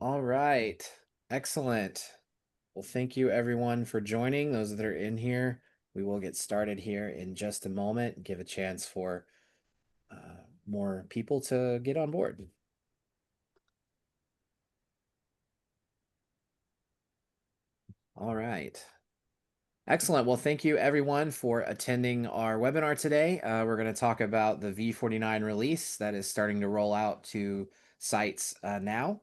All right. Excellent. Well, thank you everyone for joining. Those that are in here, we will get started here in just a moment. Give a chance for more people to get on board. All right. Excellent. Well, thank you everyone for attending our webinar today. We're going to talk about the V49 release that is starting to roll out to sites now.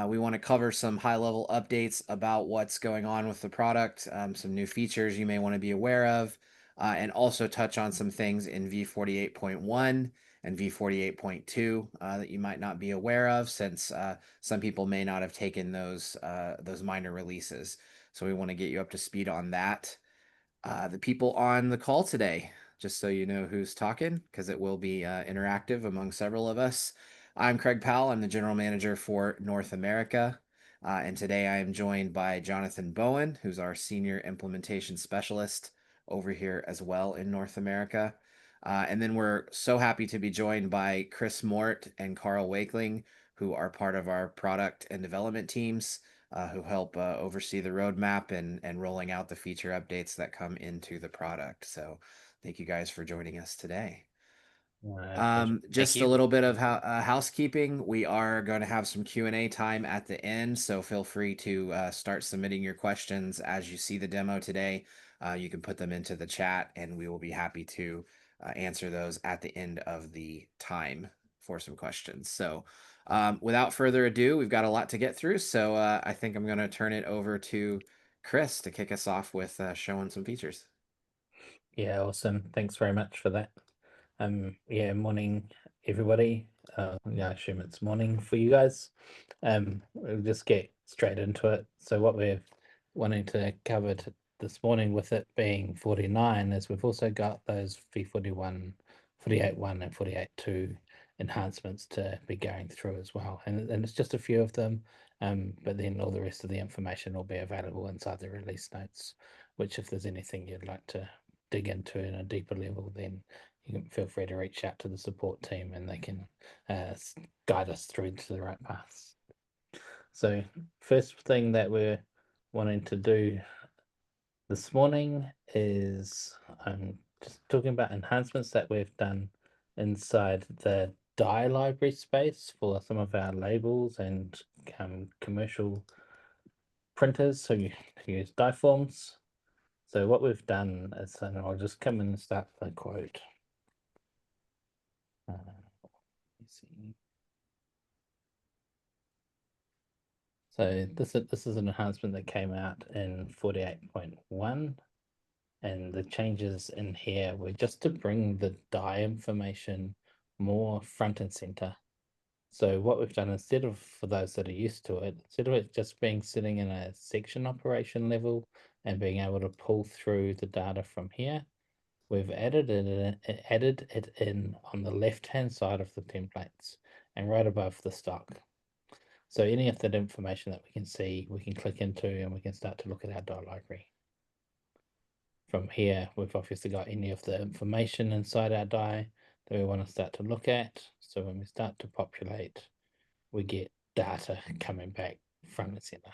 We want to cover some high-level updates about what's going on with the product, some new features you may want to be aware of, and also touch on some things in V48.1 and V48.2 that you might not be aware of, since some people may not have taken those minor releases. So we want to get you up to speed on that. The people on the call today, just so you know who's talking, because it will be interactive among several of us. I'm Craig Powell. I'm the general manager for North America. And today I am joined by Jonathan Bowen, who's our senior implementation specialist over here as well in North America. And then we're so happy to be joined by Chris Mort and Carl Wakeling, who are part of our product and development teams, who help oversee the roadmap and rolling out the feature updates that come into the product. So thank you guys for joining us today. Pleasure. Thank Just a you. little bit of housekeeping. We are going to have some Q&A time at the end, so feel free to start submitting your questions as you see the demo today. You can put them into the chat, and we will be happy to answer those at the end of the time for some questions. So without further ado, we've got a lot to get through, so I think I'm going to turn it over to Chris to kick us off with showing some features. Yeah, awesome. Thanks very much for that. Yeah, morning everybody. Yeah, I assume it's morning for you guys. We'll just get straight into it. So what we're wanting to cover this morning, with it being 49, is we've also got those V41, 48.1 and 48.2 enhancements to be going through as well. And it's just a few of them, but then all the rest of the information will be available inside the release notes, which if there's anything you'd like to dig into in a deeper level, then you can feel free to reach out to the support team and they can guide us through to the right paths. So first thing that we're wanting to do this morning is just talking about enhancements that we've done inside the die library space for some of our labels and commercial printers, so you use die forms. So what we've done is, and I'll just come in and start the quote. Let's see. So this is an enhancement that came out in 48.1, and the changes in here were just to bring the die information more front and center. So what we've done, instead of, for those that are used to it, instead of it just being sitting in a section operation level and being able to pull through the data from here, we've added it in on the left-hand side of the templates and right above the stock. So any of that information that we can see, we can click into and we can start to look at our die library. From here, we've obviously got any of the information inside our die that we want to start to look at. So when we start to populate, we get data coming back front and center.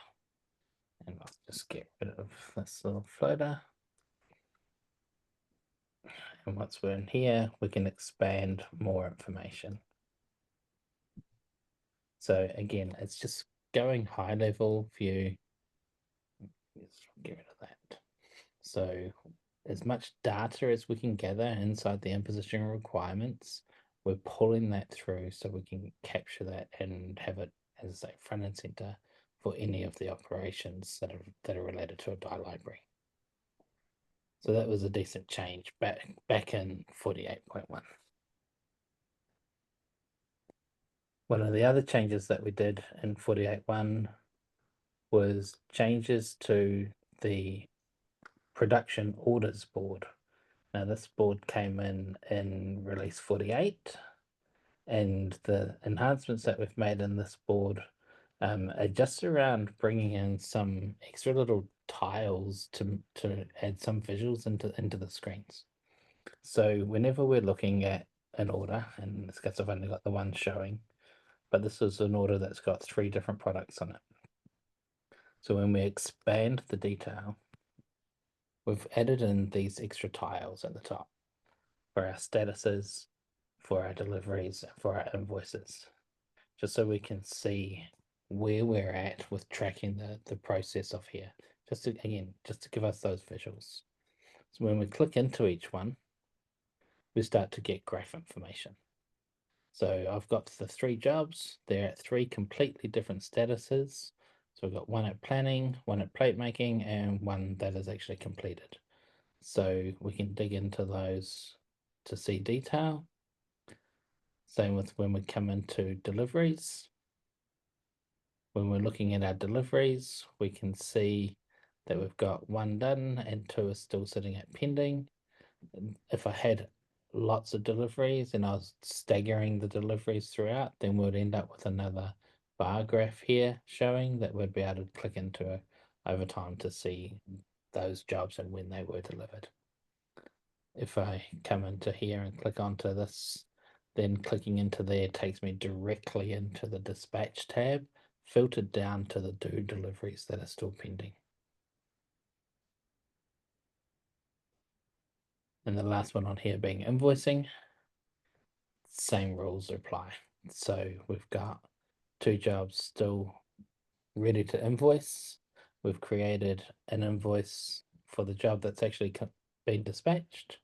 And I'll just get rid of this little floater. And once we're in here, we can expand more information. So again, it's just going high level view. Let's get rid of that. So as much data as we can gather inside the imposition requirements, we're pulling that through so we can capture that and have it as a front and center for any of the operations that are related to a die library. So that was a decent change back in 48.1. One of the other changes that we did in 48.1 was changes to the production orders board. Now this board came in release 48, and the enhancements that we've made in this board are just around bringing in some extra little tiles to add some visuals into the screens. So whenever we're looking at an order, and in this case I've only got the one showing, but this is an order that's got 3 different products on it. So when we expand the detail, we've added in these extra tiles at the top for our statuses, for our deliveries, and for our invoices, just so we can see where we're at with tracking the process of here, just to give us those visuals. So when we click into each one, we start to get graph information. So I've got the 3 jobs. They're at 3 completely different statuses. So we've got one at planning, one at plate making, and one that is actually completed. So we can dig into those to see detail. Same with when we come into deliveries. When we're looking at our deliveries, we can see that we've got 1 done and 2 are still sitting at pending. If I had lots of deliveries and I was staggering the deliveries throughout, then we'd end up with another bar graph here showing that we'd be able to click into over time to see those jobs and when they were delivered. If I come into here and click onto this, then clicking into there takes me directly into the dispatch tab, filtered down to the due deliveries that are still pending. And the last one on here being invoicing, same rules apply. So we've got 2 jobs still ready to invoice. We've created an invoice for the job that's actually been dispatched.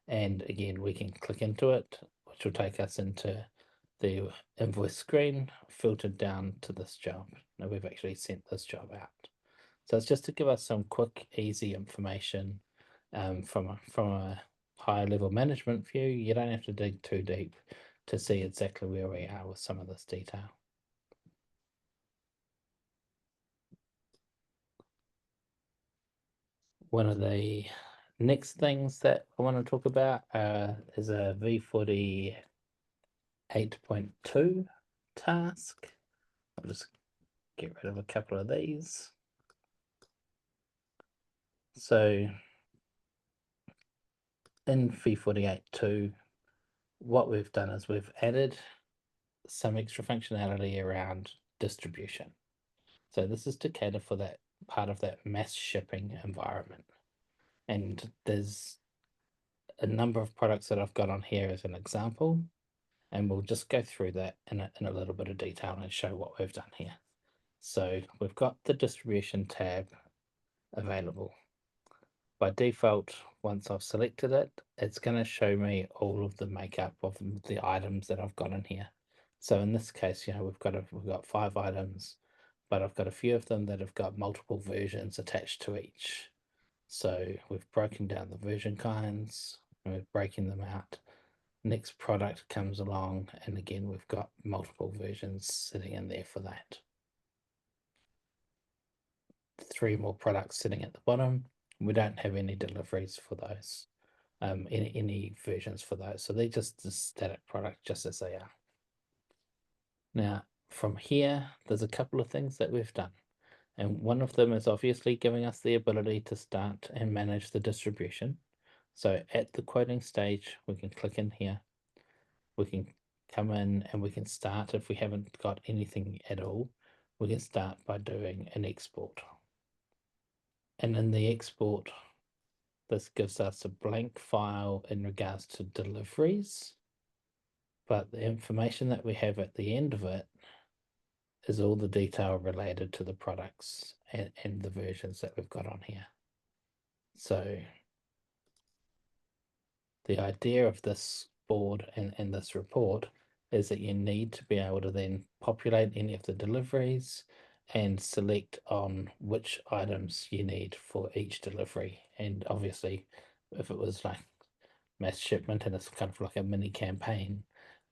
And again, we can click into it, which will take us into the invoice screen, filtered down to this job. Now we've actually sent this job out. So it's just to give us some quick, easy information from a higher level management view. You don't have to dig too deep to see exactly where we are with some of this detail. One of the next things that I want to talk about is a V48.2 task. I'll just get rid of a couple of these. So in V48.2, what we've done is we've added some extra functionality around distribution. So this is to cater for that part of that mass shipping environment. And there's a number of products that I've got on here as an example, and we'll just go through that in a little bit of detail and show what we've done here. So we've got the distribution tab available. By default, once I've selected it, it's going to show me all of the makeup of the items that I've got in here. So in this case, we've got 5 items, but I've got a few of them that have got multiple versions attached to each. So we've broken down the version kinds, and we're breaking them out. Next product comes along, and again, we've got multiple versions sitting in there for that. 3 more products sitting at the bottom. We don't have any deliveries for those, any versions for those. So they're just the static product, just as they are. Now, from here, there's a couple of things that we've done. And one of them is obviously giving us the ability to start and manage the distribution. So at the quoting stage, we can click in here. We can come in and we can start, if we haven't got anything at all, we can start by doing an export. And in the export, this gives us a blank file in regards to deliveries, but the information that we have at the end of it is all the detail related to the products and the versions that we've got on here. So the idea of this board and this report is that you need to be able to then populate any of the deliveries and select on which items you need for each delivery. And obviously, if it was like mass shipment and it's kind of like a mini campaign,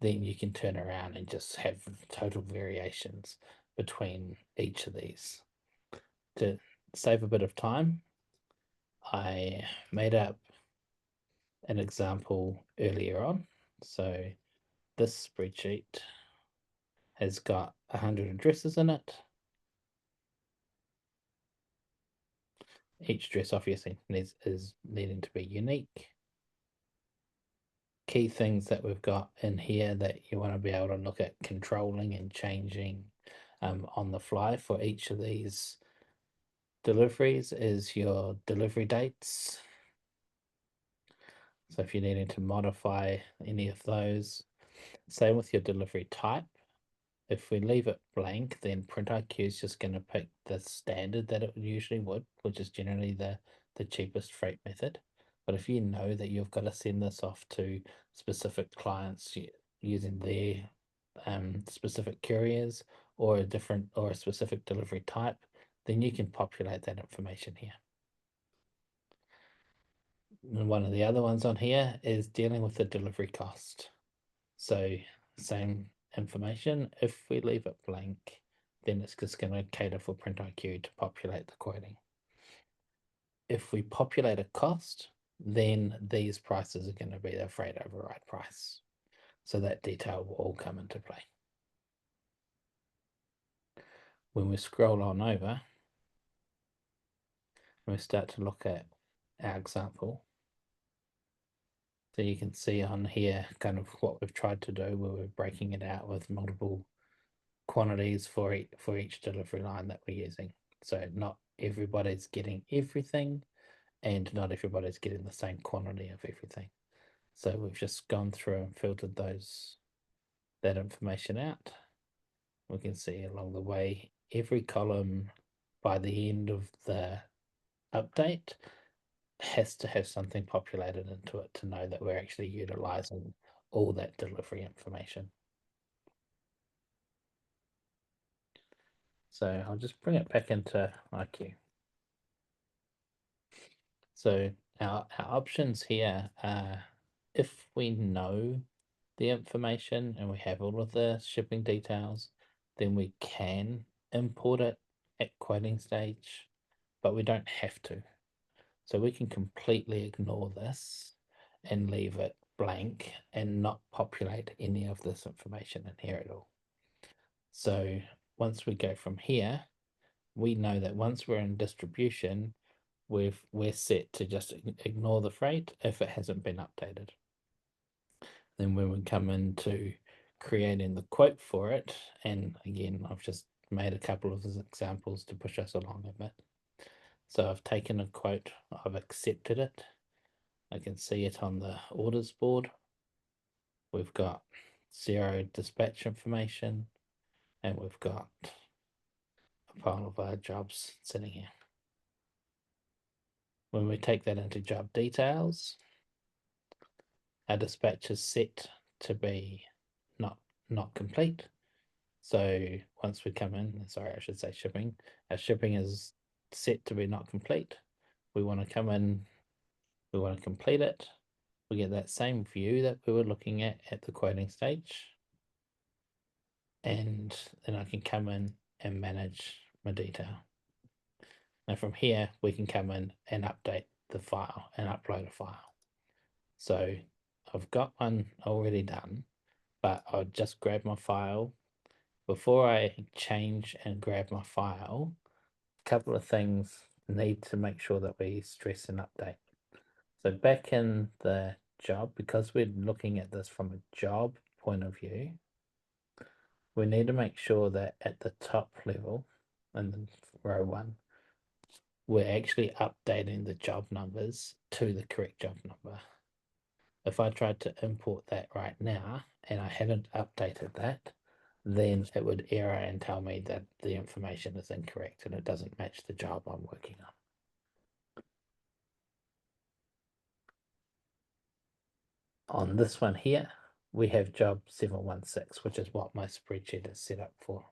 then you can turn around and just have total variations between each of these. To save a bit of time, I made up an example earlier on. So this spreadsheet has got 100 addresses in it. Each address obviously is needing to be unique. key things that we've got in here that you want to be able to look at controlling and changing on the fly for each of these deliveries is your delivery dates. So if you're needing to modify any of those, same with your delivery type. If we leave it blank, then printIQ is just going to pick the standard that it usually would, which is generally the cheapest freight method. But if you know that you've got to send this off to specific clients using their specific couriers or a specific delivery type, then you can populate that information here. And one of the other ones on here is dealing with the delivery cost. So same information. If we leave it blank, then it's just going to cater for printIQ to populate the quoting. If we populate a cost, then these prices are going to be the freight override price. So that detail will all come into play. When we scroll on over, we start to look at our example. So you can see on here kind of what we've tried to do where we're breaking it out with multiple quantities for each delivery line that we're using. So not everybody's getting everything and not everybody's getting the same quantity of everything. So we've just gone through and filtered that information out. We can see along the way, every column by the end of the update has to have something populated into it to know that we're actually utilizing all that delivery information. So I'll just bring it back into IQ. So our options here are if we know the information and we have all of the shipping details, then we can import it at quoting stage, but we don't have to. So we can completely ignore this and leave it blank and not populate any of this information in here at all. So once we go from here, we know that once we're in distribution, we're set to just ignore the freight if it hasn't been updated. Then when we come into creating the quote for it, and again, I've just made a couple of examples to push us along a bit. So I've taken a quote, I've accepted it. I can see it on the orders board. We've got 0 dispatch information, and we've got a pile of our jobs sitting here. When we take that into job details, our dispatch is set to be not complete. So once we come in, sorry, I should say shipping, our shipping is set to be not complete. We want to come in, we want to complete it. We get that same view that we were looking at the quoting stage. And then I can come in and manage my detail. Now from here, we can come in and update the file and upload a file. So I've got one already done, but I'll just grab my file. Before I change and grab my file, a couple of things need to make sure that we stress and update. So back in the job, because we're looking at this from a job point of view, we need to make sure that at the top level, in row 1, we're actually updating the job numbers to the correct job number. If I tried to import that right now and I hadn't updated that, then it would error and tell me that the information is incorrect and it doesn't match the job I'm working on. On this one here, we have job 716, which is what my spreadsheet is set up for.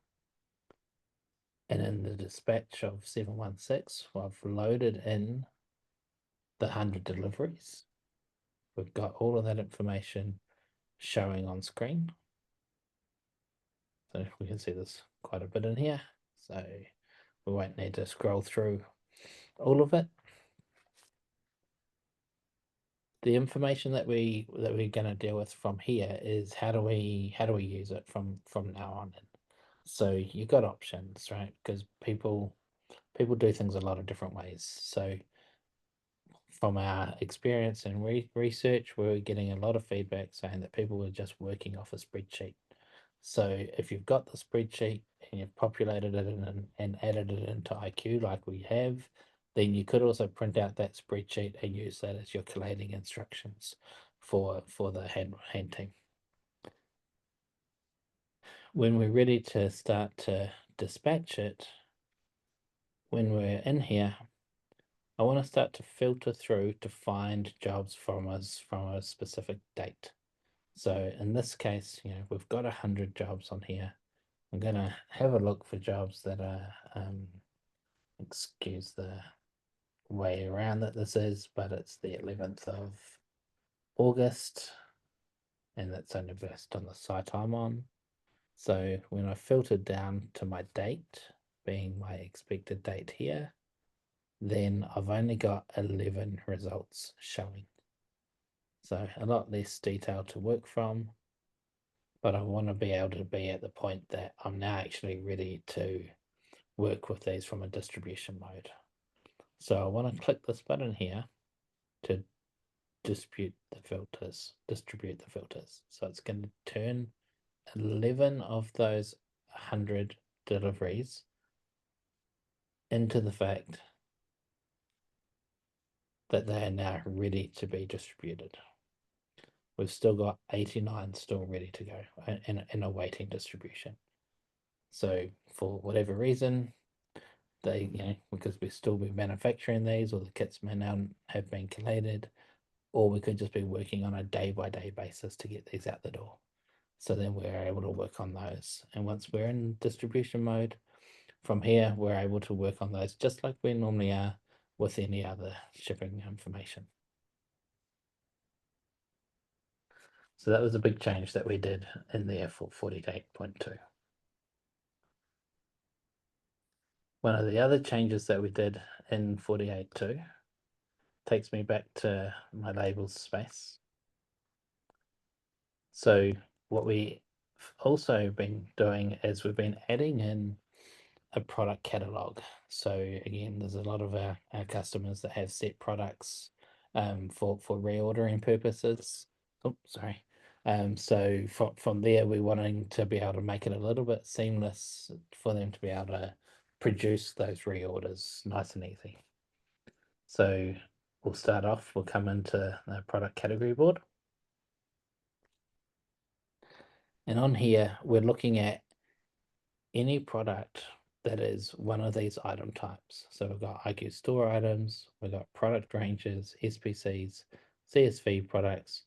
And in the dispatch of 716, I've loaded in the 100 deliveries. We've got all of that information showing on screen. So we can see there's quite a bit in here. So we won't need to scroll through all of it. The information that we're going to deal with from here is how do we use it from now on in. So you've got options, right? Because people do things a lot of different ways. So from our experience and research, we're getting a lot of feedback saying that people are just working off a spreadsheet. So if you've got the spreadsheet and you've populated it and added it into IQ like we have, then you could also print out that spreadsheet and use that as your collating instructions for the hand team. When we're ready to start to dispatch it, when we're in here, I want to start to filter through to find jobs from a specific date. So in this case, we've got 100 jobs on here. I'm going to have a look for jobs that are, excuse the way around that this is, but it's the 11th of August, and that's only based on the site I'm on. So when I filter down to my date, being my expected date here, then I've only got 11 results showing. So a lot less detail to work from, but I want to be able to be at the point that I'm now actually ready to work with these from a distribution mode. So I want to click this button here to distribute the filters. So it's going to turn 11 of those 100 deliveries into the fact that they are now ready to be distributed. We've still got 89 still ready to go in awaiting distribution. So for whatever reason, they, because we still be manufacturing these, or the kits may now have been collated, or we could just be working on a day-by-day basis to get these out the door. So then we're able to work on those. And once we're in distribution mode, from here, we're able to work on those just like we normally are with any other shipping information. So that was a big change that we did in there for 48.2. One of the other changes that we did in 48.2 takes me back to my labels space. So what we also been doing is we've been adding in a product catalog. So again, there's a lot of our customers that have set products for reordering purposes. Oh, sorry. So from there, we're wanting to be able to make it a little bit seamless for them to be able to produce those reorders nice and easy. So we'll start off, we'll come into the product category board. And on here, we're looking at any product that is one of these item types. So we've got IQ store items, we've got product ranges, SPCs, CSV products,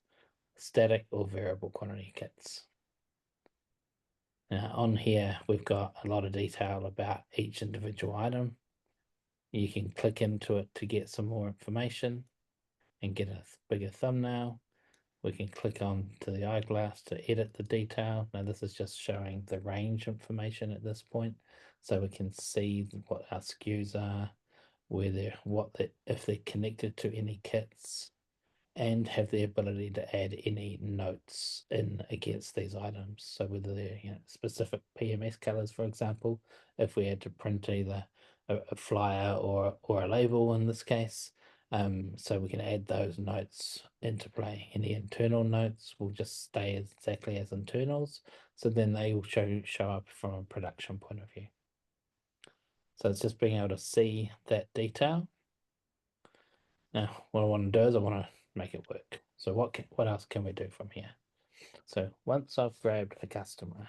static or variable quantity kits. Now on here, we've got a lot of detail about each individual item. You can click into it to get some more information and get a bigger thumbnail. We can click on to the eyeglass to edit the detail. Now this is just showing the range information at this point, so we can see what our SKUs are, if they're connected to any kits, and have the ability to add any notes in against these items. So whether they're specific PMS colors, for example, if we had to print either a flyer or a label in this case. So we can add those notes into play. Any internal notes will just stay exactly as internals. So then they will show up from a production point of view. So it's just being able to see that detail. Now, what I want to do is I want to make it work. So what else can we do from here? So once I've grabbed a customer,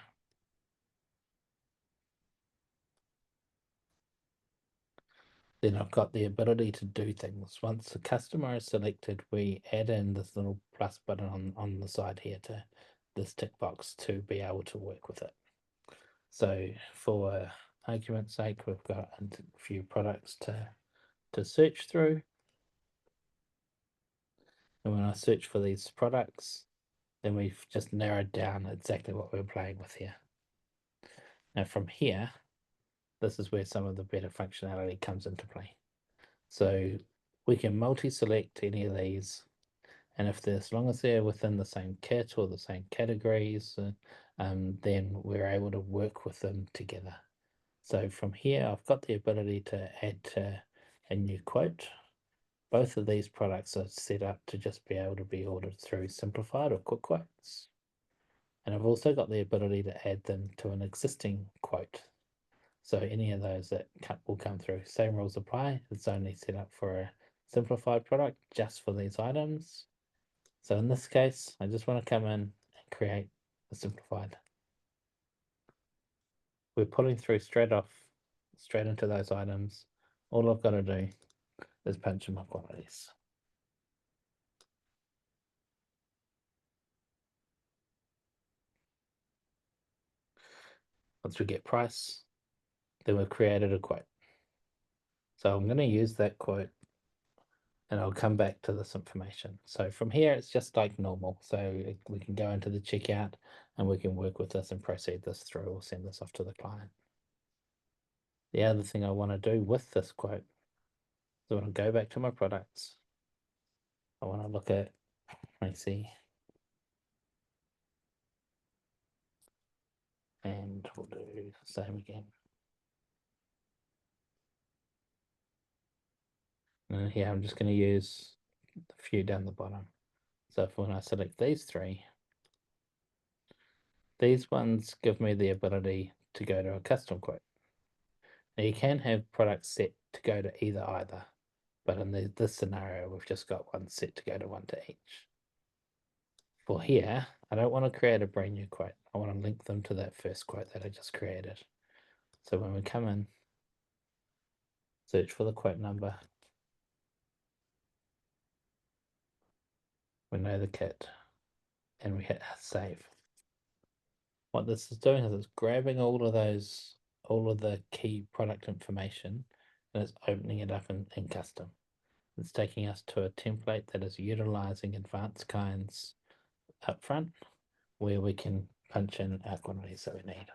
then I've got the ability to do things. Once the customer is selected, we add in this little plus button on the side here to this tick box to be able to work with it. So for argument's sake, we've got a few products to search through. And when I search for these products, then we've just narrowed down exactly what we're playing with here. Now from here, this is where some of the better functionality comes into play. So we can multi-select any of these, and as long as they're within the same kit or the same categories, then we're able to work with them together. So from here, I've got the ability to add to a new quote. both of these products are set up to just be able to be ordered through simplified or quick quotes. And I've also got the ability to add them to an existing quote. So any of those that will come through, same rules apply. It's only set up for a simplified product just for these items. So in this case, I just want to come in and create a simplified. We're pulling through straight into those items. All I've got to do is punch in my quantities. Once we get price, then we've created a quote. So I'm going to use that quote and I'll come back to this information. So from here, it's just like normal. So we can go into the checkout and we can work with this and proceed this through or send this off to the client. The other thing I want to do with this quote is I want to go back to my products. I want to look at, let's see, and we'll do the same again. And here I'm just going to use a few down the bottom. So if when I select these three, these ones give me the ability to go to a custom quote. Now you can have products set to go to either, but in this scenario, we've just got one set to go to one to each. For here, I don't want to create a brand new quote. I want to link them to that first quote that I just created. So when we come in, search for the quote number, we know the kit, and we hit save. What this is doing is it's grabbing all of the key product information, and it's opening it up in custom. It's taking us to a template that is utilizing advanced kinds up front, where we can punch in our quantities that we need.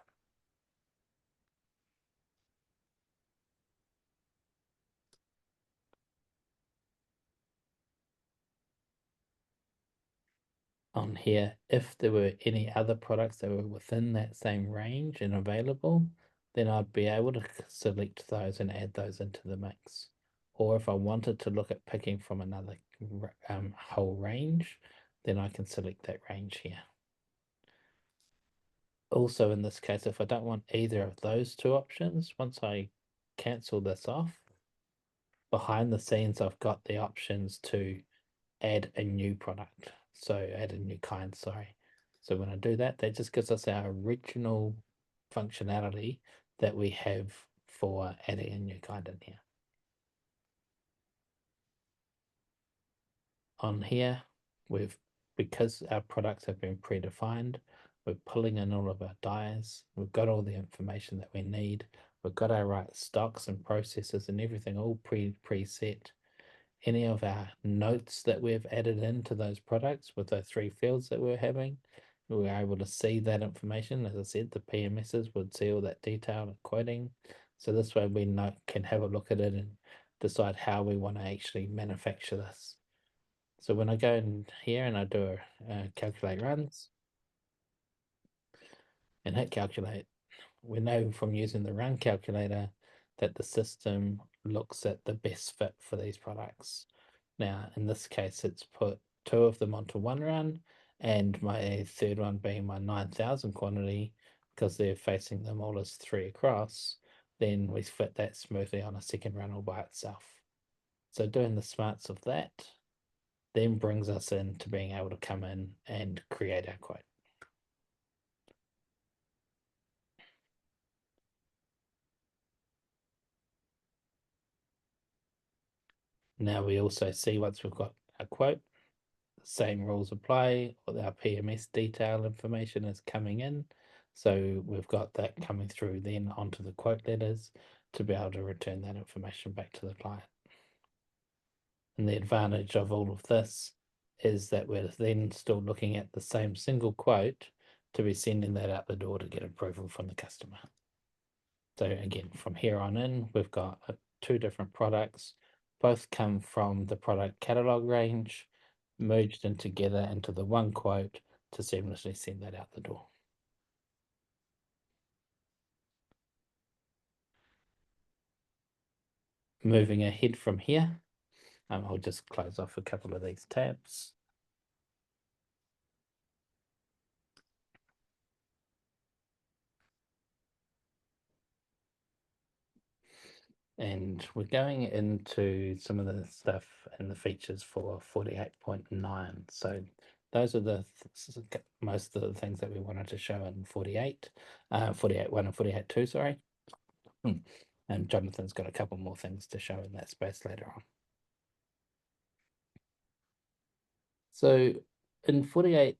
On here, if there were any other products that were within that same range and available, then I'd be able to select those and add those into the mix. Or if I wanted to look at picking from another whole range, then I can select that range here. Also, in this case, if I don't want either of those two options, once I cancel this off, behind the scenes, I've got the options to add a new product. So add a new kind, sorry. So when I do that, that just gives us our original functionality that we have for adding a new kind in here. On here, because our products have been predefined, we're pulling in all of our dies. We've got all the information that we need. We've got our right stocks and processes and everything all preset. Any of our notes that we've added into those products with those three fields that we're having, we're able to see that information. As I said, the PMSs would see all that detail and quoting. So this way we can have a look at it and decide how we want to actually manufacture this. So when I go in here and I do a calculate runs and hit calculate, we know from using the run calculator that the system looks at the best fit for these products. Now, in this case, it's put two of them onto one run and my third one being my 9,000 quantity, because they're facing them all as three across, then we fit that smoothly on a second run all by itself. So doing the smarts of that then brings us into being able to come in and create our quote. Now we also see once we've got a quote, the same rules apply, all our PMS detail information is coming in. So we've got that coming through then onto the quote letters to be able to return that information back to the client. And the advantage of all of this is that we're then still looking at the same single quote to be sending that out the door to get approval from the customer. So again, from here on in, we've got two different products. Both come from the product catalog range, merged in together into the one quote to seamlessly send that out the door. Moving ahead from here, I'll just close off a couple of these tabs. And we're going into some of the stuff and the features for 48.9. So those are most of the things that we wanted to show in 48, 48.1 and 48.2, sorry. And Jonathan's got a couple more things to show in that space later on. So in 49.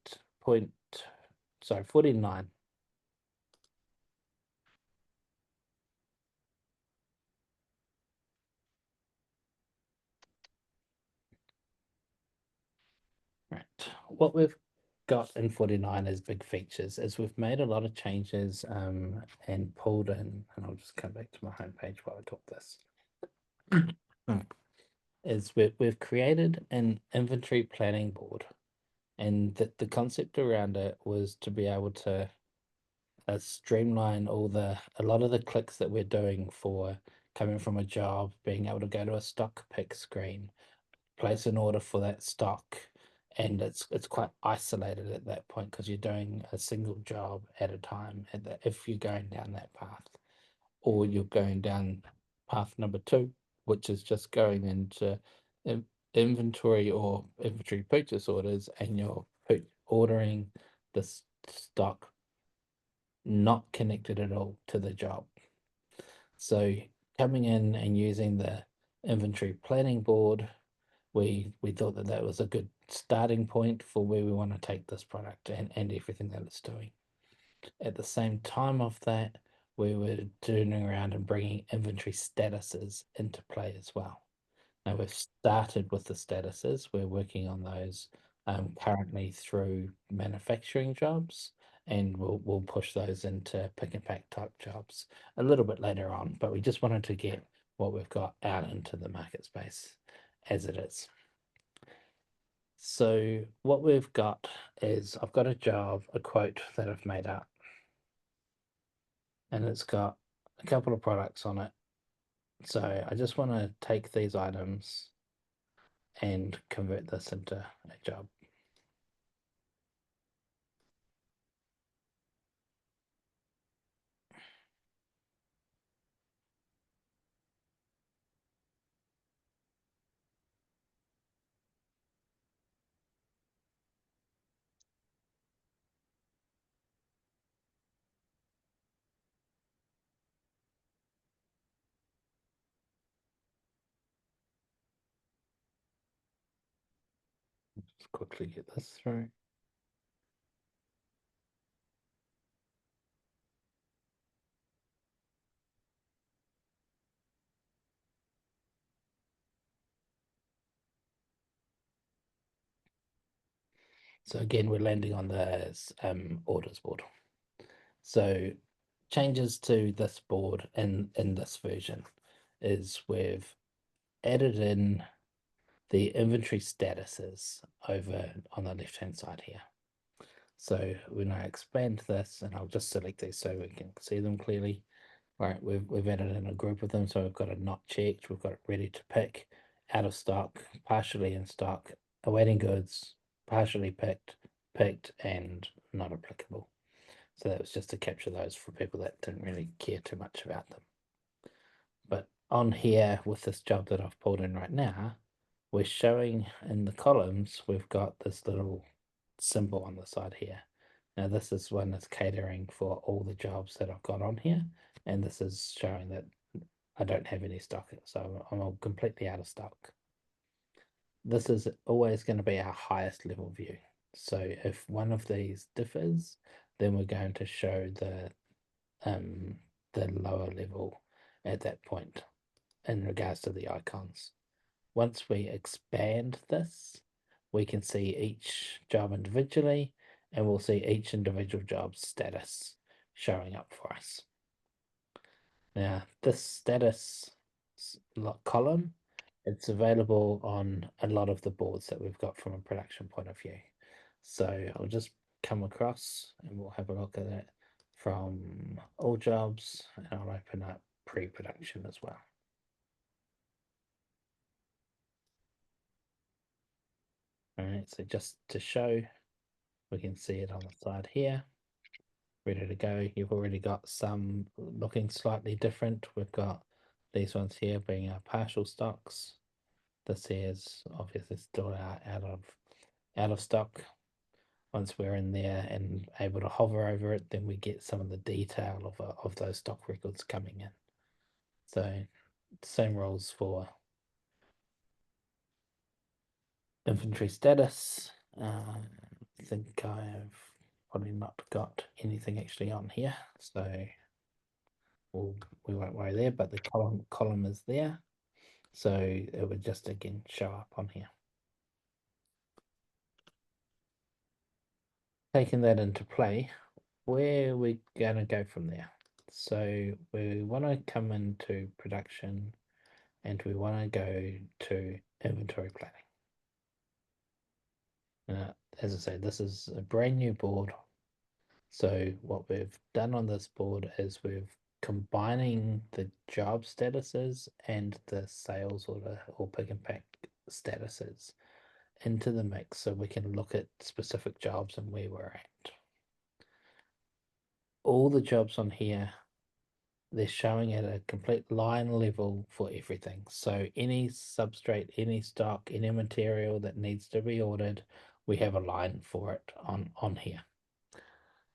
Right. What we've got in 49 as big features is we've made a lot of changes and pulled in, and I'll just come back to my home page while I talk this. Is we've created an inventory planning board, and the concept around it was to be able to streamline a lot of the clicks that we're doing for coming from a job, being able to go to a stock pick screen, place an order for that stock, and it's quite isolated at that point because you're doing a single job at a time if you're going down that path, or you're going down path number 2, which is just going into inventory or inventory purchase orders, and you're ordering the stock not connected at all to the job. So coming in and using the inventory planning board, we thought that was a good starting point for where we want to take this product and everything that it's doing. At the same time of that, we were turning around and bringing inventory statuses into play as well. Now we've started with the statuses. We're working on those currently through manufacturing jobs, and we'll push those into pick and pack type jobs a little bit later on. But we just wanted to get what we've got out into the market space as it is. So what we've got is I've got a quote that I've made up, and it's got a couple of products on it. So I just want to take these items and convert this into a job. Just quickly get this through. So again, we're landing on the orders board. So changes to this board in this version is we've added in the inventory statuses over on the left hand side here. So when I expand this, and I'll just select these so we can see them clearly. All right, we've added in a group of them, so we've got it not checked, we've got it ready to pick, out of stock, partially in stock, awaiting goods, partially picked, and not applicable. So that was just to capture those for people that didn't really care too much about them. But on here with this job that I've pulled in right now, we're showing in the columns, we've got this little symbol on the side here. Now this is one that's catering for all the jobs that I've got on here, and this is showing that I don't have any stock, so I'm completely out of stock. This is always going to be our highest level view. So if one of these differs, then we're going to show the lower level at that point in regards to the icons. Once we expand this, we can see each job individually, and we'll see each individual job's status showing up for us. Now, this status column, it's available on a lot of the boards that we've got from a production point of view. So I'll just come across and we'll have a look at it from all jobs, and I'll open up pre-production as well. All right, so just to show, we can see it on the side here. Ready to go. You've already got some looking slightly different. We've got these ones here being our partial stocks. This here is obviously still out of stock. Once we're in there and able to hover over it, then we get some of the detail of those stock records coming in. So same rules for inventory status. I think I've probably not got anything actually on here, so we won't worry there, but the column is there, so it would just again show up on here. Taking that into play, where are we going to go from there? So we want to come into production and we want to go to inventory planning. As I say, this is a brand new board. So what we've done on this board is we've combining the job statuses and the sales order or pick and pack statuses into the mix so we can look at specific jobs and where we're at. All the jobs on here, they're showing at a complete line level for everything. So any substrate, any stock, any material that needs to be ordered, we have a line for it on here.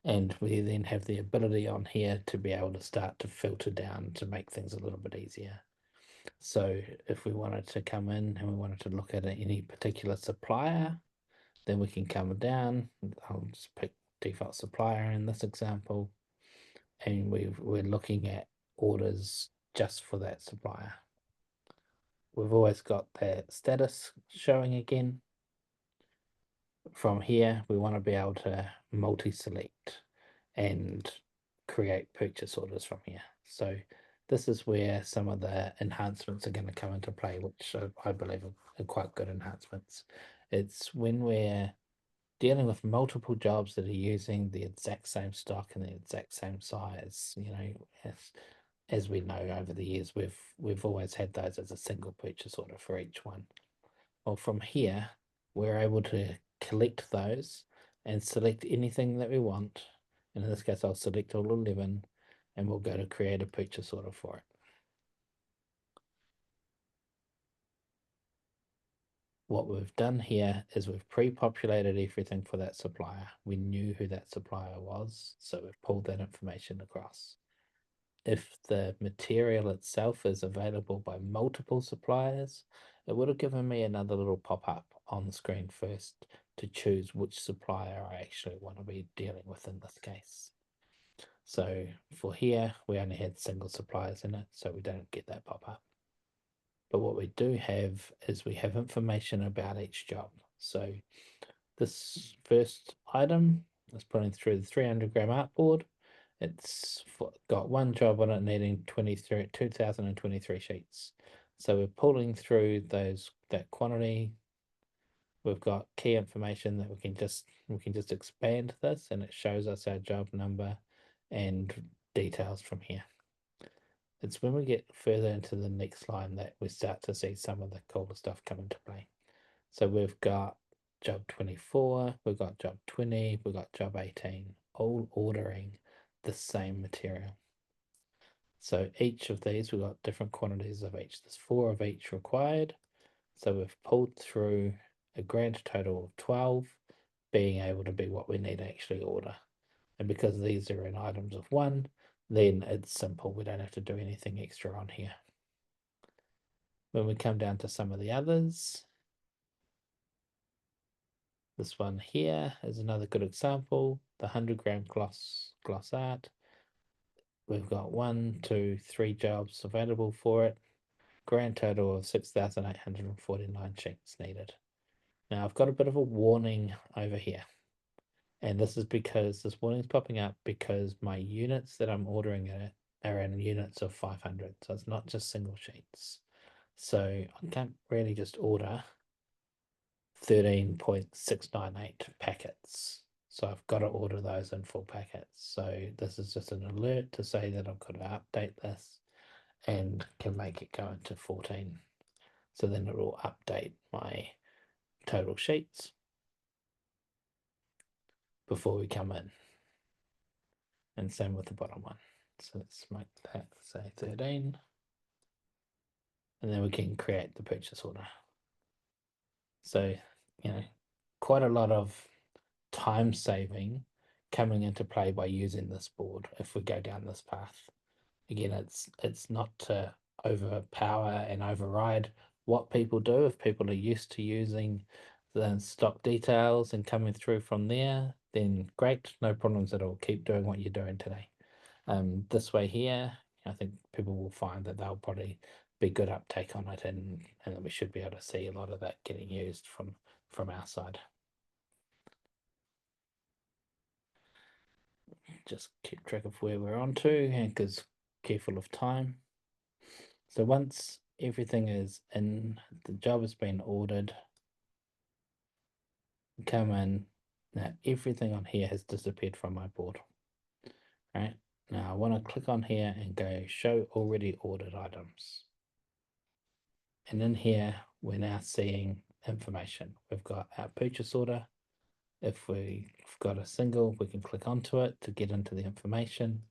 And we then have the ability on here to be able to start to filter down to make things a little bit easier. So if we wanted to come in and we wanted to look at any particular supplier, then we can come down. I'll just pick default supplier in this example, and we're looking at orders just for that supplier. We've always got that status showing again. From here, we want to be able to multi-select and create purchase orders from here. So this is where some of the enhancements are going to come into play, which I believe are quite good enhancements. It's when we're dealing with multiple jobs that are using the exact same stock and the exact same size. As we know over the years, we've always had those as a single purchase order for each one. Well, from here, we're able to collect those and select anything that we want. And in this case, I'll select all 11 and we'll go to create a purchase order for it. What we've done here is we've pre-populated everything for that supplier. We knew who that supplier was, so we've pulled that information across. If the material itself is available by multiple suppliers, it would have given me another little pop-up on the screen first to choose which supplier I actually want to be dealing with in this case. So for here, we only had single suppliers in it, so we don't get that pop-up. But what we do have is we have information about each job. So this first item is putting through the 300-gram artboard. It's got one job on it needing 2023 sheets. So we're pulling through that quantity. We've got key information that we can just expand this, and it shows us our job number and details from here. It's when we get further into the next line that we start to see some of the cooler stuff come into play. So we've got job 24, we've got job 20, we've got job 18, all ordering the same material. So each of these, we've got different quantities of each. There's 4 of each required. So we've pulled through a grand total of 12, being able to be what we need to actually order. And because these are in items of 1, then it's simple. We don't have to do anything extra on here. When we come down to some of the others, this one here is another good example, the 100-gram gloss art. We've got 1, 2, 3 jobs available for it. Grand total of 6,849 sheets needed. Now I've got a bit of a warning over here. And this is because this warning is popping up because my units that I'm ordering it are in units of 500. So it's not just single sheets. So I can't really just order 13.698 packets. So I've got to order those in full packets. So this is just an alert to say that I've got to update this and can make it go into 14. So then it will update my total sheets before we come in. And same with the bottom one. So let's make that say 13. And then we can create the purchase order. So, quite a lot of time saving coming into play by using this board if we go down this path. Again, it's not to overpower and override what people do. If people are used to using the stock details and coming through from there, then great, no problems at all. Keep doing what you're doing today. This way here, I think people will find that they'll probably be good uptake on it, and we should be able to see a lot of that getting used from our side. Just keep track of where we're on to, because careful of time. So once everything is in, the job has been ordered, come in. Now everything on here has disappeared from my board. Right, now I want to click on here and go show already ordered items. And in here, we're now seeing information. We've got our purchase order. If we've got a single, we can click onto it to get into the information.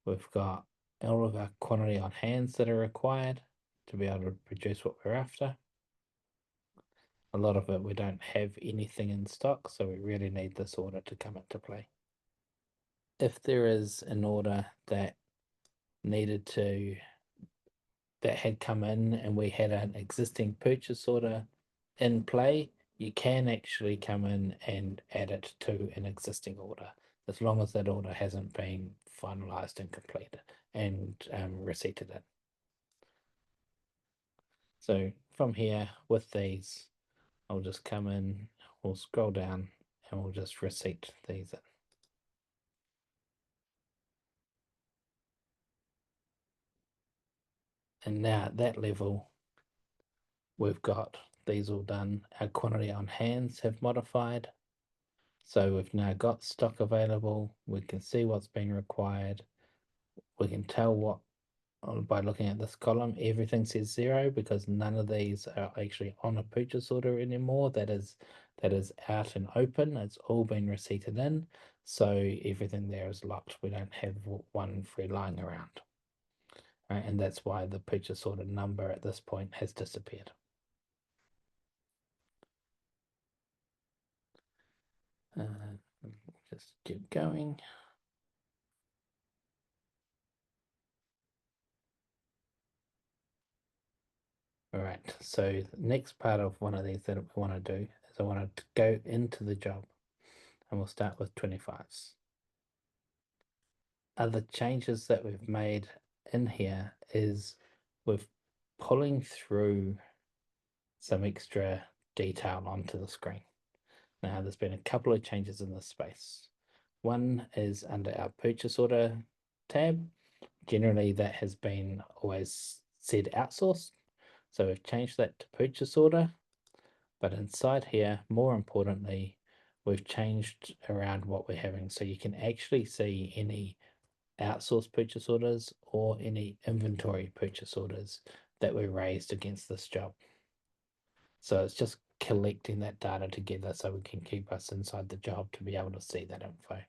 We've got all of our quantity on hands that are required to be able to produce what we're after. A lot of it, we don't have anything in stock, so we really need this order to come into play. If there is an order that had come in and we had an existing purchase order in play, you can actually come in and add it to an existing order, as long as that order hasn't been finalized and completed and receipted in. So from here, with these, I'll just come in, we'll scroll down, and we'll just receipt these in. And now at that level, we've got these all done. Our quantity on hands have modified. So we've now got stock available. We can see what's being required. We can tell what, by looking at this column, everything says 0 because none of these are actually on a purchase order anymore. That is out and open. It's all been receipted in. So everything there is locked. We don't have one free lying around. Right? And that's why the purchase order number at this point has disappeared. Just keep going. All right, so the next part of one of these that we want to do is I want to go into the job, and we'll start with 25s. Other changes that we've made in here is we're pulling through some extra detail onto the screen. Now, there's been a couple of changes in this space. One is under our purchase order tab. Generally, that has been always said outsourced. So we've changed that to purchase order. But inside here, more importantly, we've changed around what we're having. So you can actually see any outsourced purchase orders or any inventory purchase orders that were raised against this job. So it's just collecting that data together so we can keep us inside the job to be able to see that info.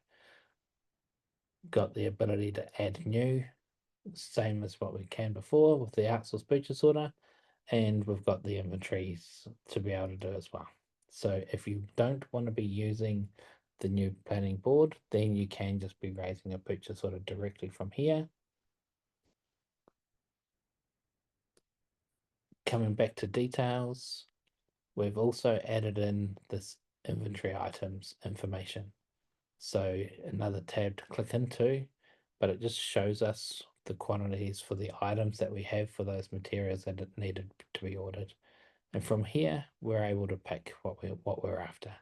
Got the ability to add new, same as what we can before with the outsourced purchase order, and we've got the inventories to be able to do as well. So if you don't want to be using the new planning board, then you can just be raising a purchase order directly from here. Coming back to details, we've also added in this inventory items information. So another tab to click into, but it just shows us the quantities for the items that we have for those materials that needed to be ordered. And from here, we're able to pick what we're after.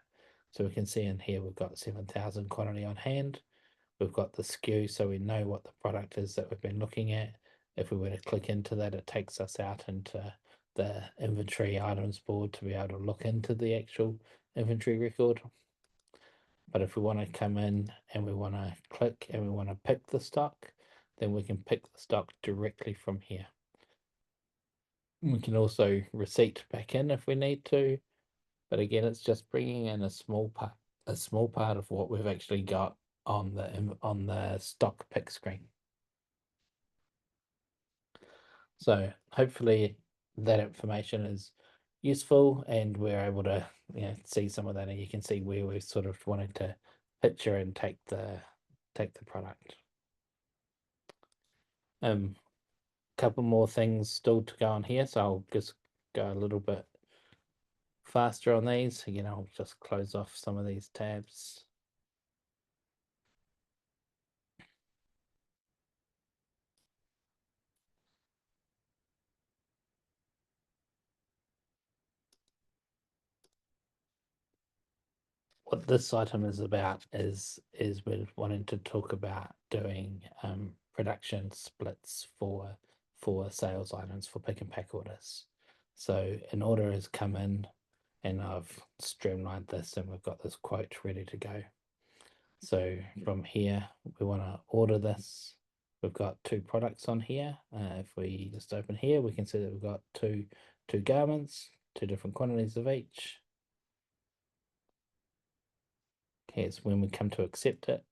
So we can see in here, we've got 7,000 quantity on hand. We've got the SKU, so we know what the product is that we've been looking at. If we were to click into that, it takes us out into the inventory items board to be able to look into the actual inventory record. But if we want to come in and we want to click and we want to pick the stock, then we can pick the stock directly from here. We can also receipt back in if we need to, But again, it's just bringing in a small part of what we've actually got on the stock pick screen. So hopefully that information is useful and we're able to see some of that, and you can see where we sort of wanted to picture and take the product. Couple more things still to go on here, so I'll just go a little bit faster on these. Again, I'll just close off some of these tabs. What this item is about is we're wanting to talk about doing production splits for sales items for pick and pack orders. So an order has come in and I've streamlined this and we've got this quote ready to go. So from here, we want to order this. We've got two products on here. If we just open here, we can see that we've got two garments, two different quantities of each. Okay, it's when we come to accept it.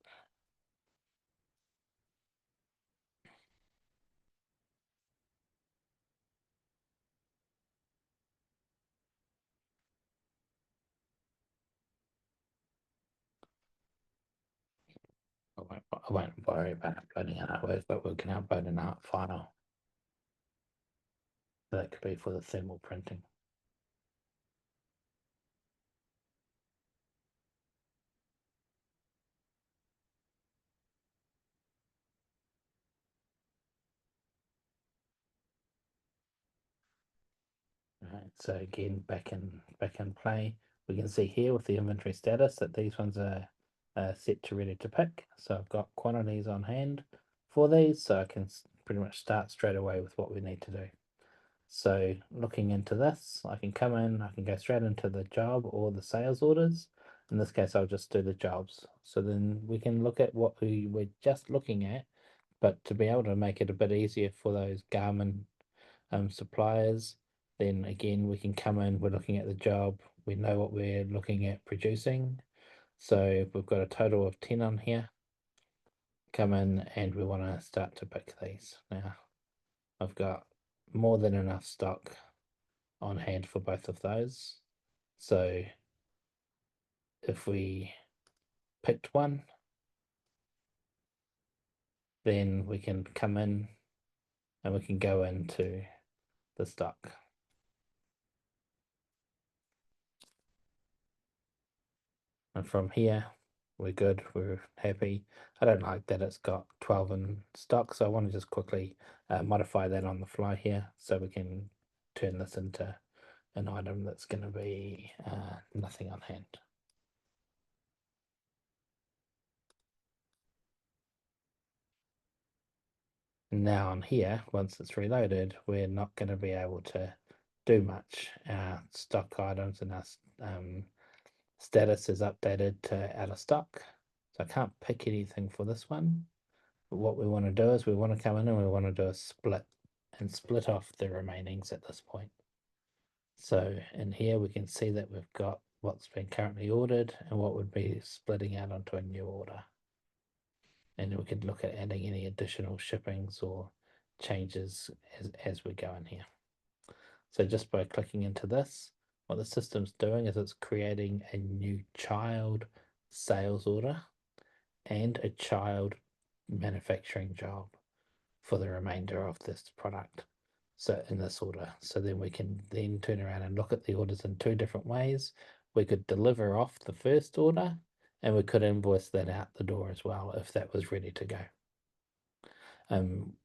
I won't worry about uploading an artwork, but we can upload an art file. That could be for the thermal printing. Alright, so again, back in play, we can see here with the inventory status that these ones are set to ready to pick. So I've got quantities on hand for these, so I can pretty much start straight away with what we need to do. So looking into this, I can come in, I can go straight into the job or the sales orders. In this case, I'll just do the jobs. So then we can look at what we were just looking at, but to be able to make it a bit easier for those garment suppliers, then again, we can come in, we're looking at the job, we know what we're looking at producing. So we've got a total of 10 on here. Come in and we want to start to pick these. Now, I've got more than enough stock on hand for both of those. So if we picked one, then we can come in and we can go into the stock. And from here, we're good, we're happy. I don't like that it's got 12 in stock, so I want to just quickly modify that on the fly here so we can turn this into an item that's going to be nothing on hand. Now on here, once it's reloaded, we're not going to be able to do much. Our stock items and our status is updated to out of stock. So I can't pick anything for this one. But what we want to do is we want to come in and we want to do a split and split off the remainings at this point. So in here we can see that we've got what's been currently ordered and what would be splitting out onto a new order. And we could look at adding any additional shippings or changes as we go in here. So just by clicking into this, what the system's doing is it's creating a new child sales order and a child manufacturing job for the remainder of this product. So in this order, so then we can then turn around and look at the orders in two different ways. We could deliver off the first order and we could invoice that out the door as well if that was ready to go.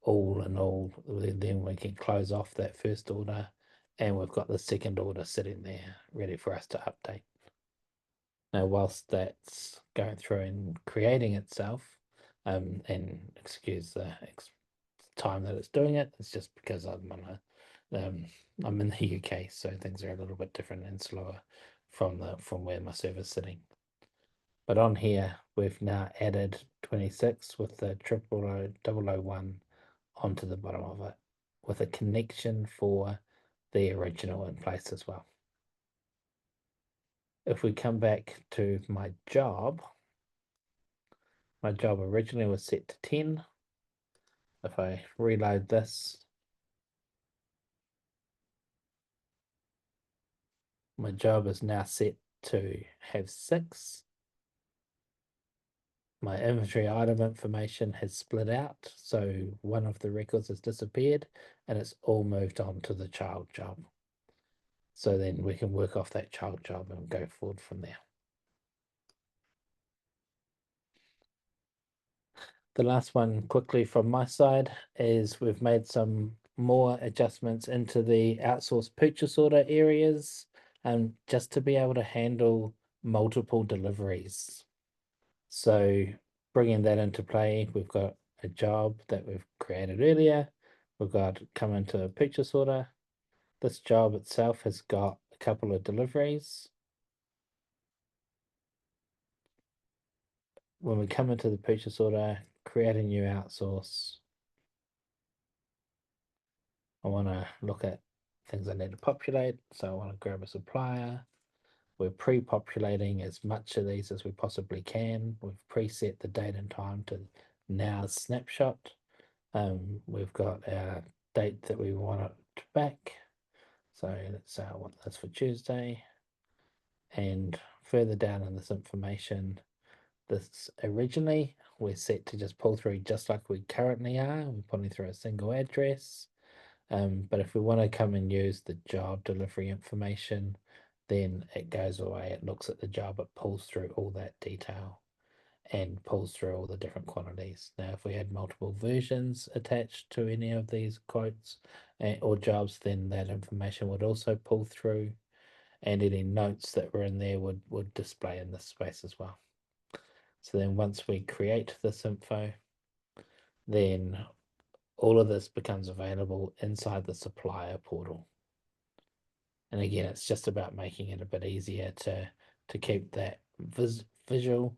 All in all, then we can close off that first order and we've got the second order sitting there ready for us to update. Now, whilst that's going through and creating itself, and excuse the time that it's doing it, it's just because I'm in the UK, so things are a little bit different and slower from where my server's sitting. But on here, we've now added 26 with the 00001 onto the bottom of it, with a connection for the original in place as well. if we come back to my job originally was set to 10. If I reload this, my job is now set to have 6. My inventory item information has split out, so one of the records has disappeared and it's all moved on to the child job. So then we can work off that child job and go forward from there. The last one quickly from my side is we've made some more adjustments into the outsourced purchase order areas, just to be able to handle multiple deliveries. So bringing that into play, we've got a job that we've created earlier. We've got come into a purchase order. This job itself has got a couple of deliveries. When we come into the purchase order, create a new outsource, I want to look at things I need to populate. So I want to grab a supplier. We're pre-populating as much of these as we possibly can. We've preset the date and time to now snapshot. We've got our date that we want it back. So let's say I want this for Tuesday. And further down in this information, this originally we're set to just pull through just like we currently are. We're pulling through a single address. But if we want to come and use the job delivery information, then it goes away. It looks at the job, it pulls through all that detail and pulls through all the different quantities. Now, if we had multiple versions attached to any of these quotes or jobs, then that information would also pull through, and any notes that were in there would display in this space as well. So then once we create this info, then all of this becomes available inside the supplier portal. And again, it's just about making it a bit easier to keep that visual.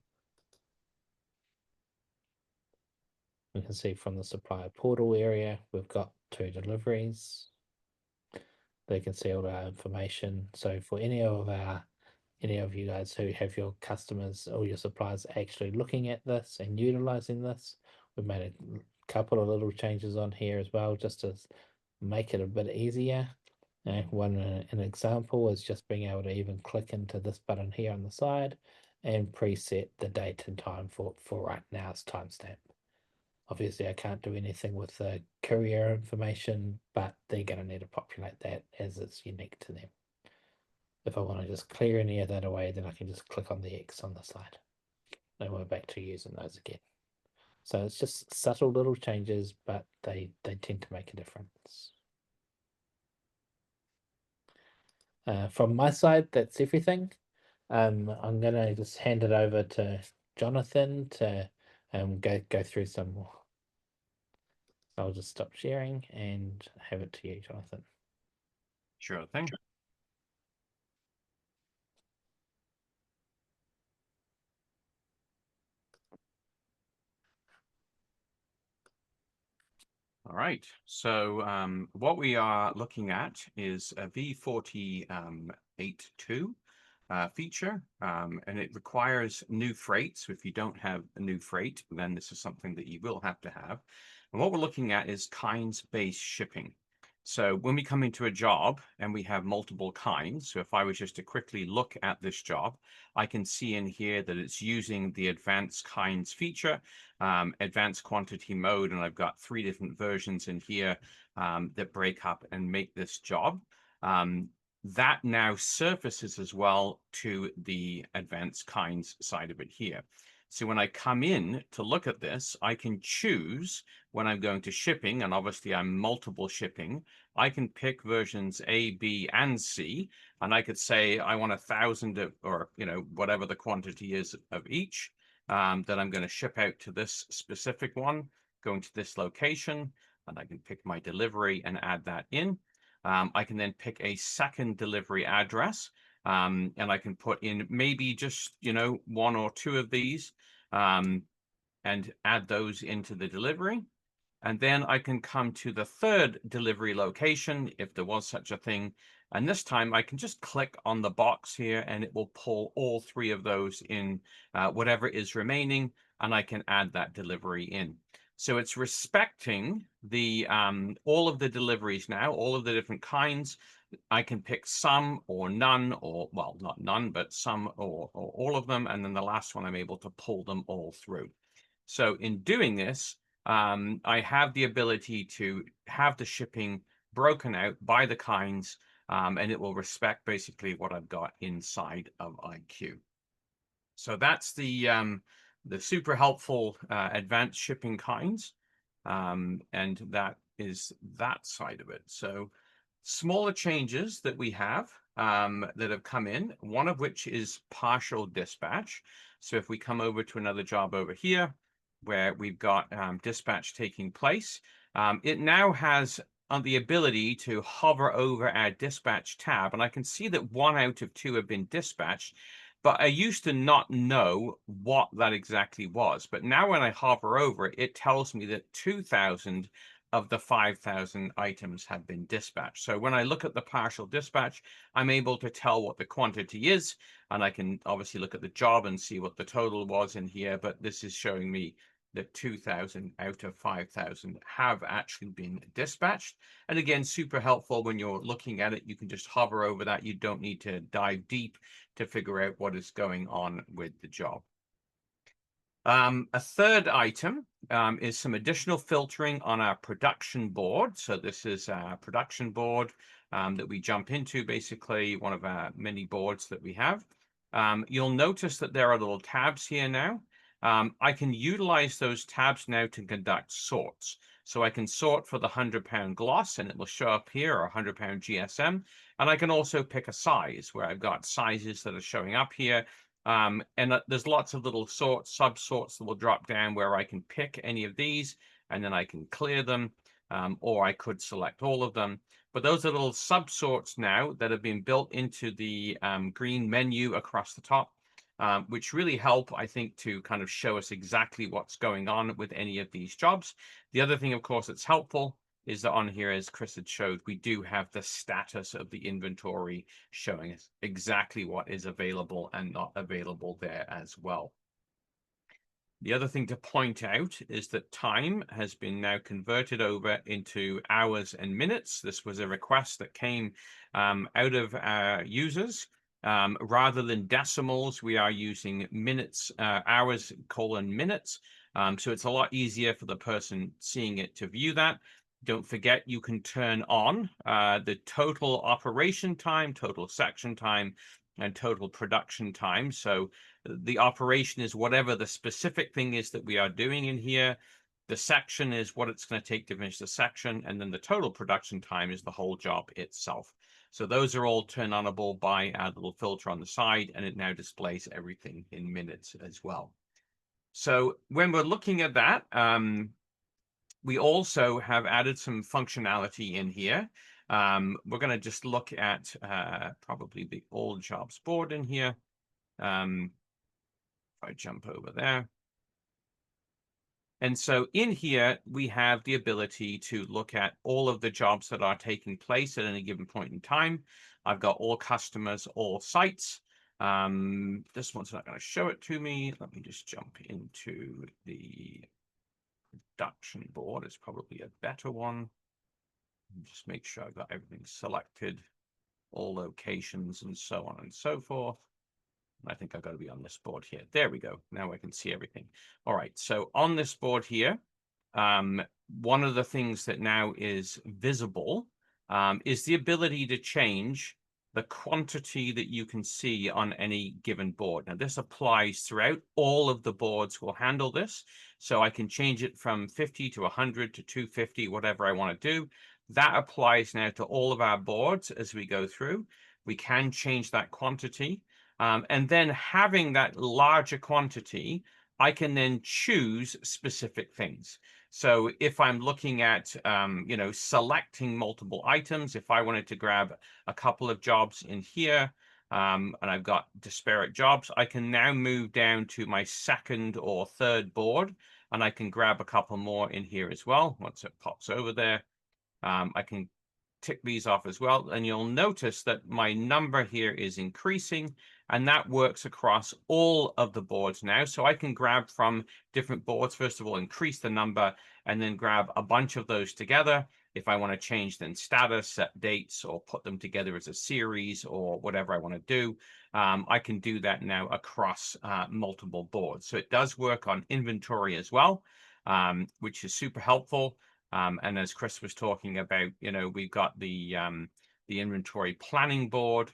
We can see from the supplier portal area, we've got 2 deliveries. They can see all our information. So for any of you guys who have your customers or your suppliers actually looking at this and utilizing this, we've made a couple of little changes on here as well, just to make it a bit easier. An example is just being able to even click into this button here on the side and preset the date and time for right now's timestamp. Obviously, I can't do anything with the courier information, but they're going to need to populate that as it's unique to them. If I want to just clear any of that away, then I can just click on the X on the side. And we're back to using those again. So it's just subtle little changes, but they tend to make a difference. From my side, that's everything. I'm gonna just hand it over to Jonathan to go through some more. I'll just stop sharing and have it to you, Jonathan. Sure thing. All right, so what we are looking at is a V48.2 feature, and it requires new freight. So if you don't have a new freight, then this is something that you will have to have. And what we're looking at is kinds-based shipping. So when we come into a job and we have multiple kinds, so if I was just to quickly look at this job, I can see in here that it's using the advanced kinds feature, advanced quantity mode, and I've got 3 different versions in here that break up and make this job. That now surfaces as well to the advanced kinds side of it here. So when I come in to look at this, I can choose when I'm going to shipping, and obviously I'm multiple shipping. I can pick versions A, B, and C, and I could say I want 1,000 of, or whatever the quantity is of each that I'm going to ship out to this specific one, going to this location, and I can pick my delivery and add that in. I can then pick a second delivery address, and I can put in maybe just 1 or 2 of these and add those into the delivery. And then I can come to the third delivery location, if there was such a thing. And this time I can just click on the box here and it will pull all three of those in, whatever is remaining, and I can add that delivery in. So it's respecting the all of the deliveries now, all of the different kinds. I can pick some or none, or, well, not none, but some or all of them. And then the last one, I'm able to pull them all through. So in doing this, I have the ability to have the shipping broken out by the kinds, and it will respect basically what I've got inside of IQ. So that's the super helpful advanced shipping kinds, and that is that side of it. So smaller changes that we have that have come in, one of which is partial dispatch. So if we come over to another job over here, where we've got dispatch taking place, it now has the ability to hover over our dispatch tab. And I can see that 1 out of 2 have been dispatched, but I used to not know what that exactly was. But now when I hover over it, it tells me that 2,000 of the 5,000 items have been dispatched. So when I look at the partial dispatch, I'm able to tell what the quantity is, and I can obviously look at the job and see what the total was in here, but this is showing me that 2,000 out of 5,000 have actually been dispatched. And again, super helpful when you're looking at it. You can just hover over that. You don't need to dive deep to figure out what is going on with the job. A third item is some additional filtering on our production board. So this is our production board that we jump into, basically one of our many boards that we have. You'll notice that there are little tabs here now. I can utilize those tabs now to conduct sorts. So I can sort for the 100-pound gloss and it will show up here, or 100-pound GSM. And I can also pick a size where I've got sizes that are showing up here. And there's lots of little sorts, sub-sorts that will drop down where I can pick any of these and then I can clear them, or I could select all of them. But those are little sub-sorts now that have been built into the green menu across the top, which really help, I think, to kind of show us exactly what's going on with any of these jobs. The other thing, of course, that's helpful is that on here, as Chris had showed, we do have the status of the inventory showing us exactly what is available and not available there as well. The other thing to point out is that time has been now converted over into hours and minutes. This was a request that came out of our users. Rather than decimals, we are using minutes, hours, minutes. So it's a lot easier for the person seeing it to view that. Don't forget, you can turn on the total operation time, total section time, and total production time. So the operation is whatever the specific thing is that we are doing in here. The section is what it's going to take to finish the section. And then the total production time is the whole job itself. So those are all turn onable by our little filter on the side, and it now displays everything in minutes as well. So when we're looking at that, we also have added some functionality in here. We're going to just look at probably the old jobs board in here. If I jump over there. And so in here, we have the ability to look at all of the jobs that are taking place at any given point in time. I've got all customers, all sites. This one's not going to show it to me. Let me just jump into the production board. It's probably a better one. Just make sure I've got everything selected, all locations and so on and so forth. I think I've got to be on this board here. There we go. Now I can see everything. All right. So on this board here, one of the things that now is visible is the ability to change the quantity that you can see on any given board. Now this applies throughout. All of the boards will handle this. So I can change it from 50 to 100 to 250, whatever I want to do. That applies now to all of our boards as we go through. We can change that quantity. And then having that larger quantity, I can then choose specific things. So if I'm looking at, selecting multiple items, if I wanted to grab a couple of jobs in here, and I've got disparate jobs, I can now move down to my second or third board and I can grab a couple more in here as well. Once it pops over there, I can tick these off as well. And you'll notice that my number here is increasing, and that works across all of the boards now. So I can grab from different boards, first of all, increase the number, and then grab a bunch of those together. If I want to change then status, set dates, or put them together as a series or whatever I want to do, I can do that now across multiple boards. So it does work on inventory as well, which is super helpful. And as Chris was talking about, we've got the inventory planning board,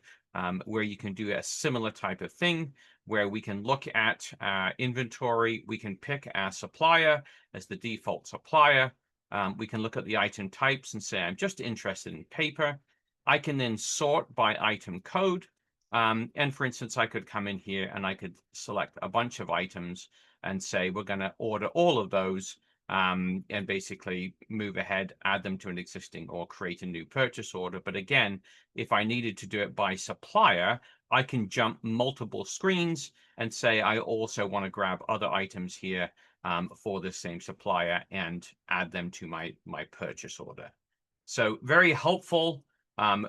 where you can do a similar type of thing, where we can look at inventory. We can pick our supplier as the default supplier. We can look at the item types and say, I'm just interested in paper. I can then sort by item code. And for instance, I could come in here and I could select a bunch of items and say, we're going to order all of those. And basically move ahead, add them to an existing or create a new purchase order. But again, if I needed to do it by supplier, I can jump multiple screens and say, I also want to grab other items here for the same supplier and add them to my purchase order. So very helpful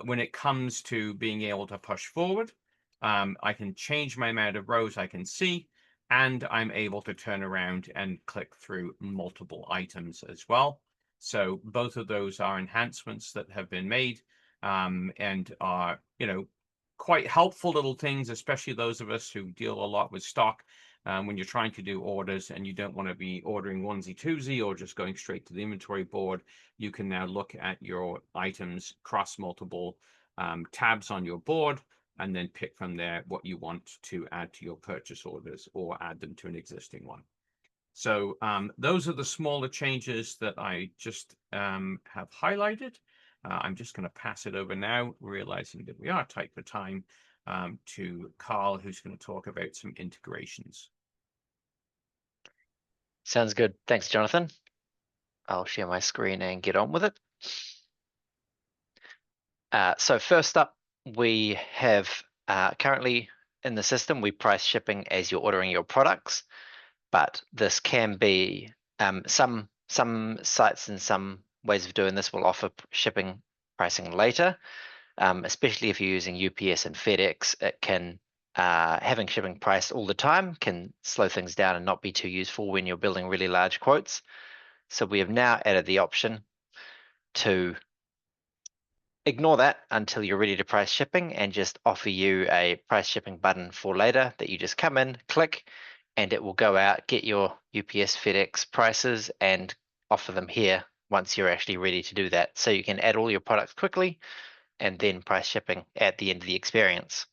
when it comes to being able to push forward. I can change my amount of rows I can see, and I'm able to turn around and click through multiple items as well. So both of those are enhancements that have been made and are, quite helpful little things, especially those of us who deal a lot with stock. When you're trying to do orders and you don't want to be ordering onesie twosie or just going straight to the inventory board, you can now look at your items across multiple tabs on your board, and then pick from there what you want to add to your purchase orders or add them to an existing one. So those are the smaller changes that I just have highlighted. I'm just going to pass it over now, realizing that we are tight for time, to Carl, who's going to talk about some integrations. Sounds good. Thanks, Jonathan. I'll share my screen and get on with it. So first up, we have currently in the system, we price shipping as you're ordering your products, but this can be some sites and some ways of doing this will offer shipping pricing later, especially if you're using UPS and FedEx. It can having shipping priced all the time can slow things down and not be too useful when you're building really large quotes. So we have now added the option to ignore that until you're ready to price shipping and just offer you a price shipping button for later that you just come in, click, and it will go out, get your UPS, FedEx prices and offer them here once you're actually ready to do that. So you can add all your products quickly and then price shipping at the end of the experience.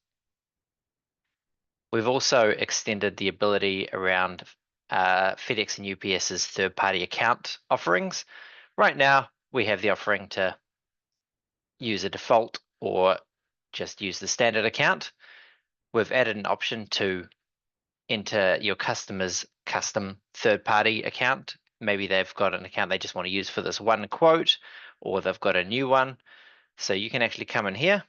We've also extended the ability around FedEx and UPS's third-party account offerings. Right now, we have the offering to use a default or just use the standard account. We've added an option to enter your customer's custom third-party account. Maybe they've got an account they just want to use for this one quote, or they've got a new one. So you can actually come in here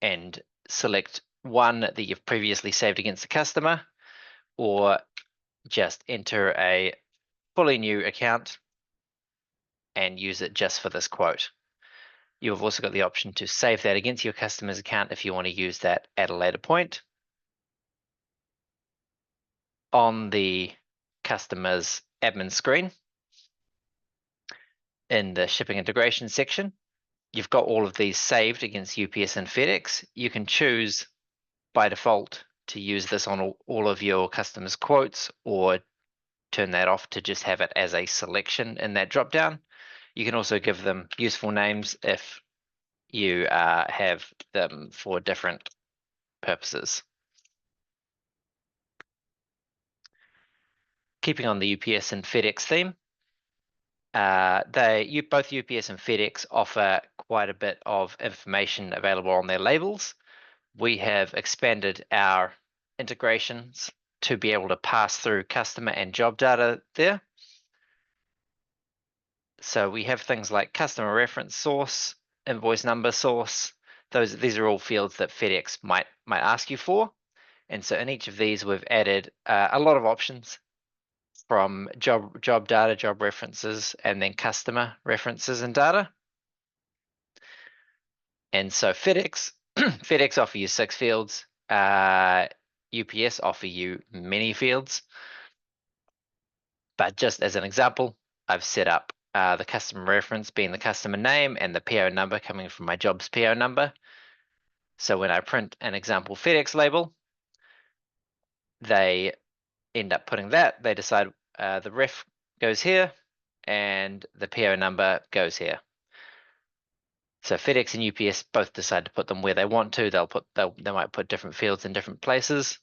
and select one that you've previously saved against the customer, or just enter a fully new account and use it just for this quote. You've also got the option to save that against your customer's account if you want to use that at a later point. On the customer's admin screen, in the shipping integration section, you've got all of these saved against UPS and FedEx. You can choose by default to use this on all of your customers' quotes, or turn that off to just have it as a selection in that dropdown. You can also give them useful names if you have them for different purposes. Keeping on the UPS and FedEx theme, both UPS and FedEx offer quite a bit of information available on their labels. We have expanded our integrations to be able to pass through customer and job data there. So we have things like customer reference source, invoice number source. These are all fields that FedEx might ask you for. And so in each of these, we've added a lot of options from job data, job references, and then customer references and data. And so FedEx, FedEx offer you 6 fields. UPS offer you many fields. But just as an example, I've set up the customer reference being the customer name and the PO number coming from my job's PO number. So when I print an example FedEx label, they end up putting that. They decide the ref goes here and the PO number goes here. So FedEx and UPS both decide to put them where they want to. They might put different fields in different places.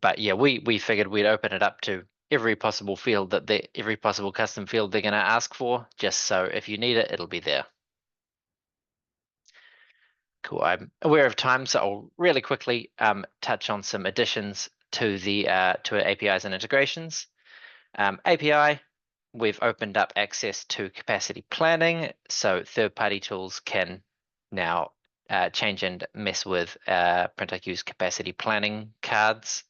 But yeah, we figured we'd open it up to every possible field every possible custom field they're going to ask for, just so if you need it, it'll be there. Cool. I'm aware of time, so I'll really quickly touch on some additions to the to APIs and integrations. API, we've opened up access to capacity planning, so third-party tools can now change and mess with printIQ's capacity planning cards.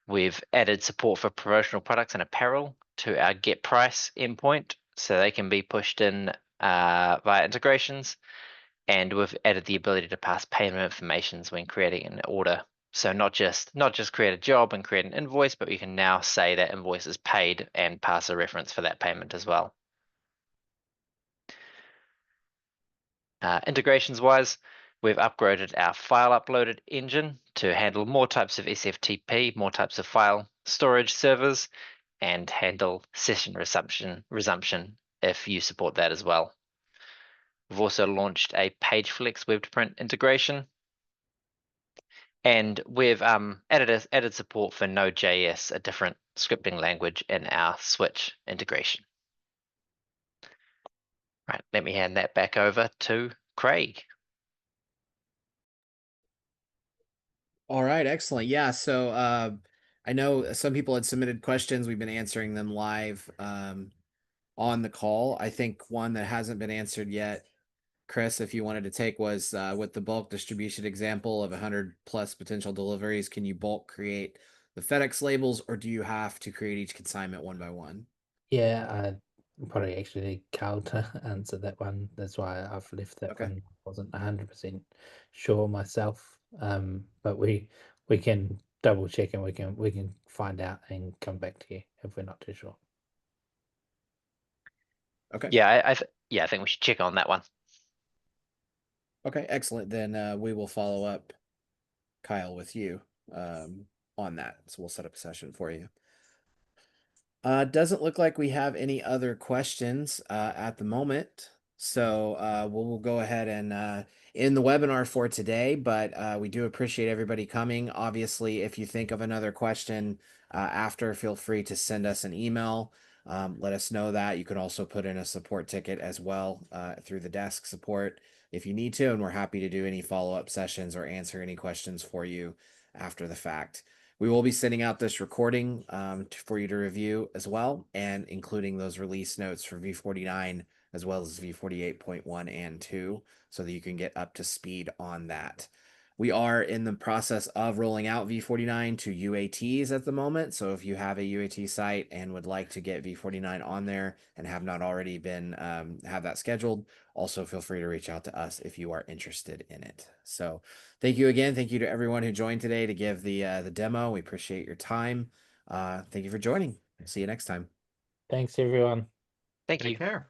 We've added support for promotional products and apparel to our get price endpoint, so they can be pushed in via integrations. And we've added the ability to pass payment informations when creating an order. So not just create a job and create an invoice, but we can now say that invoice is paid and pass a reference for that payment as well. Integrations wise, we've upgraded our file uploaded engine to handle more types of SFTP, more types of file storage servers, and handle session resumption if you support that as well. We've also launched a PageFlex web to print integration. And we've added support for Node.js, a different scripting language, in our Switch integration. Right, let me hand that back over to Craig. All right, excellent. Yeah, so I know some people had submitted questions. We've been answering them live on the call. I think one that hasn't been answered yet, Chris, if you wanted to take, was with the bulk distribution example of 100+ potential deliveries, can you bulk create the FedEx labels, or do you have to create each consignment one by one? Yeah, I probably actually need Carl to answer that one. That's why I've left that Okay. one. Wasn't 100% sure myself. But we can double check and we can find out and come back to you if we're not too sure. Okay. Yeah, I think we should check on that one. Okay, excellent. Then we will follow up, Kyle, with you on that. So we'll set up a session for you. Doesn't look like we have any other questions at the moment. So we'll go ahead and end the webinar for today, but we do appreciate everybody coming. Obviously, if you think of another question after, feel free to send us an email. Let us know that. You can also put in a support ticket as well through the desk support if you need to, and we're happy to do any follow-up sessions or answer any questions for you after the fact. We will be sending out this recording for you to review as well, and including those release notes for V49 as well as V48.1 and 2, so that you can get up to speed on that. We are in the process of rolling out V49 to UATs at the moment, so if you have a UAT site and would like to get V49 on there and have not already been have that scheduled, also feel free to reach out to us if you are interested in it. So thank you again. Thank you to everyone who joined today to give the demo. We appreciate your time. Thank you for joining. See you next time. Thanks, everyone. Thank Take you. care.